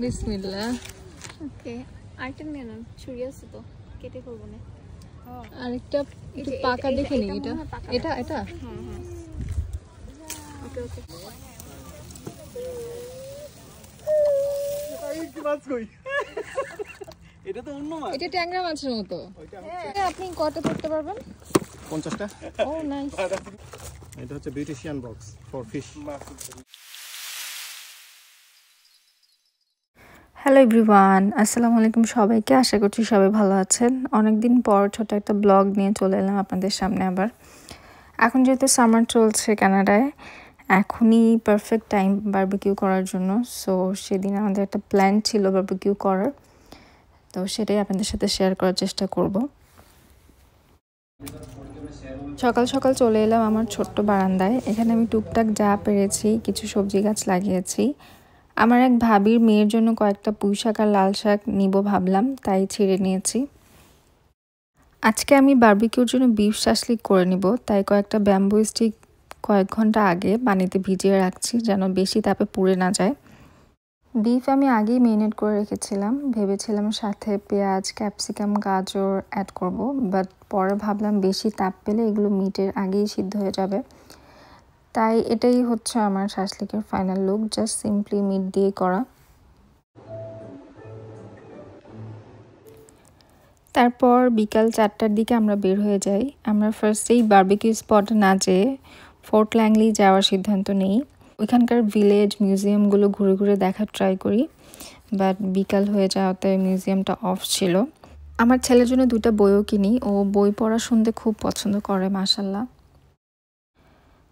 বিসমিল্লাহ। ওকে, আরেকটা নিয়ে নাও, ছুরি আছে তো, কেটে করবো না। আরেকটা একটু পাকা দেখে নি। এটা এটা হ্যাঁ হ্যাঁ, ওকে ওকে। এটা তো অন্য মাছ। এটা ট্যাংরা মাছের মতো। আপনি কটা ধরতে পারবেন? 50টা। ও নাইস। এটা হচ্ছে beautician box for fish. Hello everyone, আসসালামু আলাইকুম সবাইকে। আশা করছি সবাই ভালো আছেন। অনেকদিন পর ছোট একটা ব্লগ নিয়ে চলে এলাম আপনাদের সামনে আবার। এখন যেহেতু সামার চলছে কানাডায়, এখনই পারফেক্ট টাইম বারবিকিউ করার জন্য। সো সেদিন আমাদের একটা প্ল্যান ছিল বারবিকিউ করার, তো সেটাই আপনাদের সাথে শেয়ার করার চেষ্টা করব। সকাল সকাল চলে এলাম আমার ছোট্ট বারান্দায়। এখানে আমি টুকটাক যা পেরেছি কিছু সবজি গাছ লাগিয়েছি। আমার এক ভাবির মেয়ের জন্য কয়েকটা পুঁই শাক আর লাল শাক নিব ভাবলাম, তাই ছিঁড়ে নিয়েছি। আজকে আমি বারবিকিউর জন্য বিফ শাসলিক করে নিব, তাই কয়েকটা ব্যাম্বু স্টিক কয়েক ঘন্টা আগে পানিতে ভিজিয়ে রাখছি যেন বেশি তাপে পুড়ে না যায়। বিফ আমি আগেই মেরিনেট করে রেখেছিলাম, ভেবেছিলাম সাথে পেঁয়াজ, ক্যাপসিকাম, গাজর অ্যাড করব, বাট পরে ভাবলাম বেশি তাপ পেলে এগুলো মিটের আগেই সিদ্ধ হয়ে যাবে। তাই এটাই হচ্ছে আমার শাসলিকের final look, just simply meat দিয়ে করা। তারপর বিকাল 4টার দিকে আমরা বের হয়ে যাই। আমরা ফার্স্টেই বারবিকিউ স্পট না যেয়ে ফোর্ট ল্যাংলি যাওয়ার সিদ্ধান্ত নেই। ওইখানকার ভিলেজ মিউজিয়ামগুলো ঘুরে ঘুরে দেখার ট্রাই করি, বাট বিকাল হয়ে যাওয়াতে মিউজিয়ামটা অফ ছিল। আমার ছেলের জন্য 2টা বইও কিনি, ও বই পড়া শুনতে খুব পছন্দ করে মাশাল্লাহ।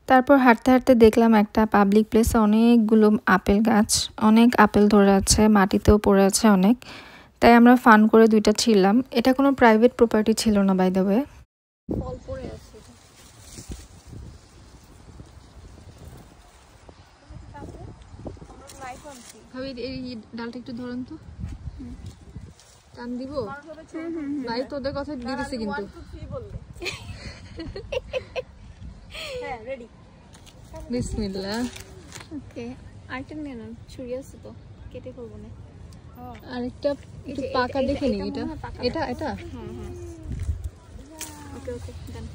তারপর হাঁটতে হাঁটতে দেখলাম একটা পাবলিক প্লেসে অনেকগুলো আপেল গাছ, অনেক আপেল ধরে আছে, মাটিতেও পড়ে আছে অনেক। তাই আমরা ফান করে 2টা ছিলাম। এটা কোনো প্রাইভেট প্রপার্টি ছিল না বাই দ্য ওয়ে। ফল পড়ে আছে। ভাবি এই ডালটা একটু ধরুন তো, টান দিব ভাই, তোদের কথা দিয়ে দিছি কিন্তু। হ্যাঁ রেডি। বিসমিল্লাহ। ওকে, আরেকটা নিয়ে নাও, ছুরি আছে তো, কেটে করবো না। আরেকটা একটু পাকা দেখে নি। এটা এটা হ্যাঁ হ্যাঁ, ওকে ওকে ডান।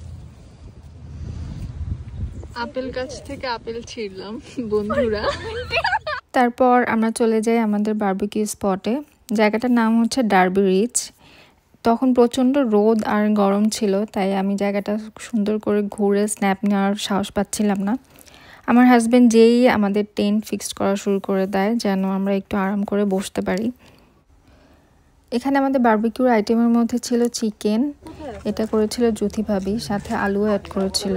আপেল গাছ থেকে আপেল ছিঁড়লাম বন্ধুরা। তারপর আমরা চলে যাই আমাদের বারবিকিউ স্পটে। জায়গাটার নাম হচ্ছে ডার্বি রিচ। তখন প্রচণ্ড রোদ আর গরম ছিল, তাই আমি জায়গাটা সুন্দর করে ঘুরে স্ন্যাপ নেওয়ার সাহস পাচ্ছিলাম না। আমার হাজব্যান্ড যেই আমাদের টেন্ট ফিক্সড করা শুরু করে দেয় যেন আমরা একটু আরাম করে বসতে পারি। এখানে আমাদের বারবিকিউর আইটেমের মধ্যে ছিল চিকেন, এটা করেছিল জ্যোতি ভাবি, সাথে আলু অ্যাড করেছিল,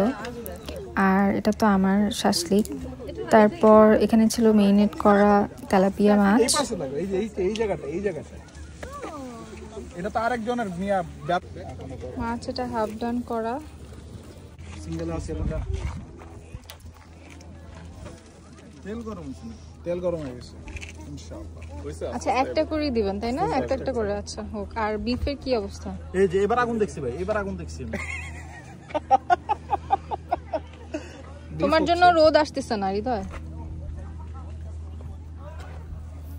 আর এটা তো আমার শাসলিক। তারপর এখানে ছিল মেরিনেট করা তেলাপিয়া মাছ। এটা তো আরেকজনের মিয়া মাছ এটা হাফ ডান করা। সিঙ্গেল আছে এটা। তেল গরম হয়ে গেছে ইনশাআল্লাহ। আচ্ছা একটা করেই দিবেন তাই না? একটা একটা করে, আচ্ছা হোক। আর বিফের কি অবস্থা? এই যে এবার আগুন দেখছি ভাই, এবার আগুন দেখছি আমি। তোমার জন্য রোদ আসতেছে না হৃদয়।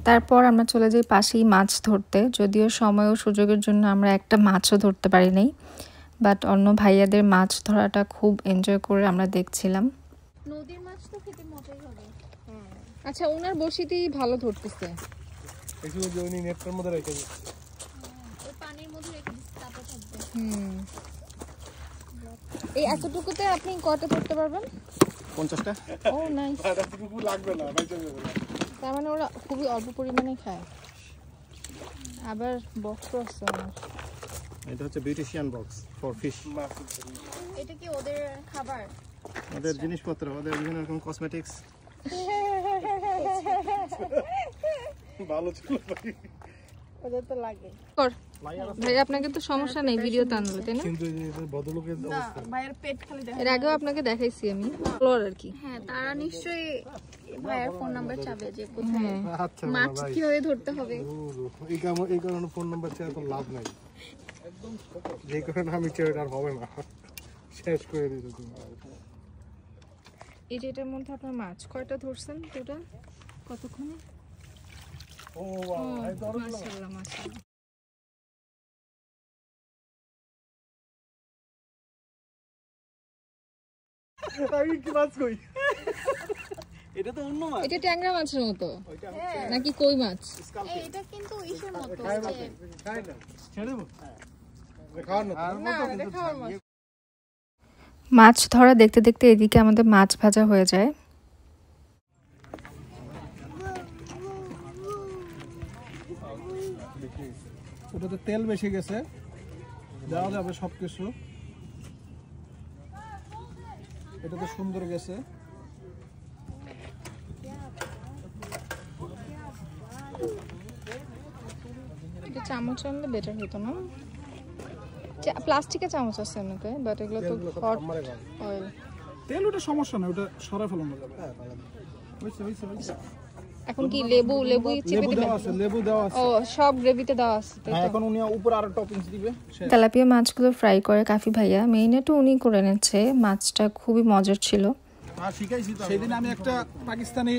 তারপর আমরা চলে যাই পাশেই মাছ ধরতে, যদিও সময় ও সুযোগের জন্য আমরা একটা মাছও ধরতে পারি নাই, বাট অন্য ভাইয়াদের মাছ ধরাটা খুব এনজয় করে আমরা দেখছিলাম। নদীর মাছ তো খেতে মজাই হবে। আচ্ছা ওনার বসিতেই ভালো ধরতেছে। একটু জনি নেটটার মধ্যে রেখে দিই। ওই পানির মধ্যে রেখে দিচ্ছি, তারপর থাকবে। এই এতটুকুতে আপনি কটা ধরতে পারবেন? 50টা। ও নাইস। এতটুকু লাগবে না, বাইচে যাবে না। তার মানে ওরা খুবই অল্প পরিমাণে খায়। আবার বক্স আছে আমার। এটা হচ্ছে বিউটিশিয়ান বক্স ফর ফিশ। এটা কি ওদের খাবার? ওদের জিনিসপত্র, ওদের বিভিন্ন রকম কসমেটিক্স। ভালো ছিল ভাই, ওদের তো লাগে। কর ভাই, আপনাকে তো সমস্যা নেই ভিডিওতে আনলে তাই না? কিন্তু এই বদলোকের অবস্থা। ভাইয়ের পেট খালি দেখা। এর আগেও আপনাকে দেখাইছি আমি ফ্লোর আর কি। হ্যাঁ, তারা নিশ্চয়ই ভাইয়ের ফোন নাম্বার চাবে যে কোথায় আচ্ছা মাছ কিভাবে ধরতে হবে। এই কারণে ফোন নাম্বার চেয়ে এখন লাভ নাই, যে কারণে আমি চেয়ে আর হবে না, শেষ করে দিতে তুমি। এই যে এটার মধ্যে আপনার মাছ কয়টা ধরছেন টোটাল? কতক্ষণে? ও বাবা, এই তো আরো ভালো। মাশাআল্লাহ মাশাআল্লাহ। আমি কি মাছ কই? এটা তো অন্য মাছ। এটা ট্যাংরা মাছের মতো নাকি কই মাছ? এটা কিন্তু ইসের মতো খাই না। ছেড়ে দেবো? খাওয়ার না। না এটা খাওয়ার মাছ। মাছ ধরা দেখতে দেখতে এদিকে আমাদের মাছ ভাজা হয়ে যায়। ওটাতে তেল বেশি গেছে, দেওয়া যাবে সবকিছু। এটা তো সুন্দর গেছে। এটা চামচ আনলে বেটার হতো না? প্লাস্টিকের চামচ আছে এমনিতে, বাট এগুলো তো হট অয়েল। তেল ওটা সমস্যা না, ওটা সরাই ফেলানো যাবে। এখন কি লেবু চিপে লেবু দিবেন? দেওয়া আছে, লেবু দেওয়া আছে। ও সব গ্রেভিতে দেওয়া আছে তাই তো? এখন উনি উপর আরো টপিংস দিবে। তেলাপিয়া মাছগুলো ফ্রাই করে কাফি ভাইয়া, মেইনেটও উনি করে এনেছে। মাছটা খুবই মজার ছিল। সেদিন আমি একটা পাকিস্তানি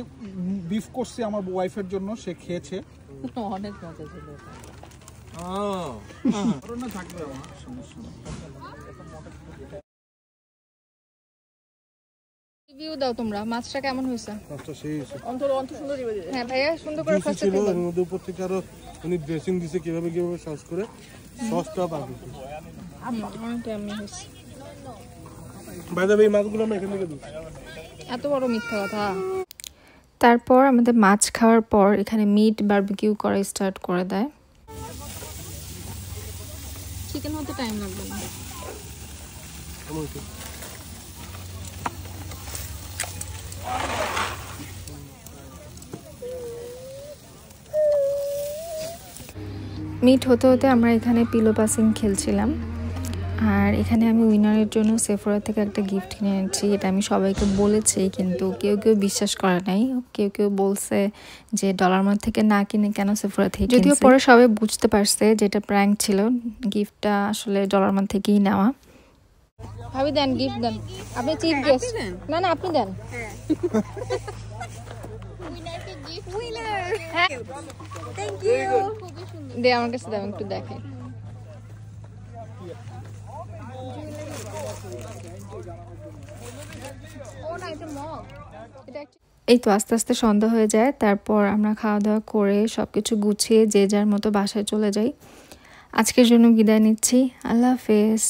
বিফ করছি আমার ওয়াইফের জন্য, সে খেয়েছে। অনেক মজা ছিল। রিভিউ দাও তোমরা, মাছটা কেমন হয়েছে? মাছটা সেই হয়েছে। হ্যাঁ ভাইয়া সুন্দর করে জুসি ছিল, এর মধ্যে উপর থেকে আরো উনি ড্রেসিং দিছে কিভাবে কিভাবে সস করে, সসটা পারফেক্ট। অনেকটা এমনি হয়েছে। বাই দ্য ওয়ে, এই মাছগুলো আমরা এখান থেকে দিই। এত বড় মিথ্যা কথা। তারপর আমাদের মাছ খাওয়ার পর এখানে মিট বারবিকিউ করা স্টার্ট করে দেয়। চিকেন হতে টাইম লাগবে না। মিট হতে হতে আমরা এখানে পিলো পাসিং খেলছিলাম। আর এখানে আমি উইনারের জন্য সেফোরা থেকে একটা গিফট কিনে এনেছি। এটা আমি সবাইকে বলেছি, কিন্তু কেউ কেউ বিশ্বাস করে নাই। কেউ কেউ বলছে যে ডলার মার্ট থেকে না কিনে কেন সেফোরা থেকে, যদিও পরে সবাই বুঝতে পারছে যেটা প্র্যাঙ্ক ছিল। গিফটটা আসলে ডলার মার্ট থেকেই নেওয়া। ভাবি দেন, গিফট দেন। আপনি চিফ গেস্ট। না না আপনি দেন। Thank you. দে আমার কাছে দাও, একটু দেখে। ও না এটা মগ। এটা এই তো আস্তে আস্তে সন্ধ্যা হয়ে যায়। তারপর আমরা খাওয়া দাওয়া করে সবকিছু গুছিয়ে যে যার মতো বাসায় চলে যাই। আজকের জন্য বিদায় নিচ্ছি। আল্লাহ হাফেজ।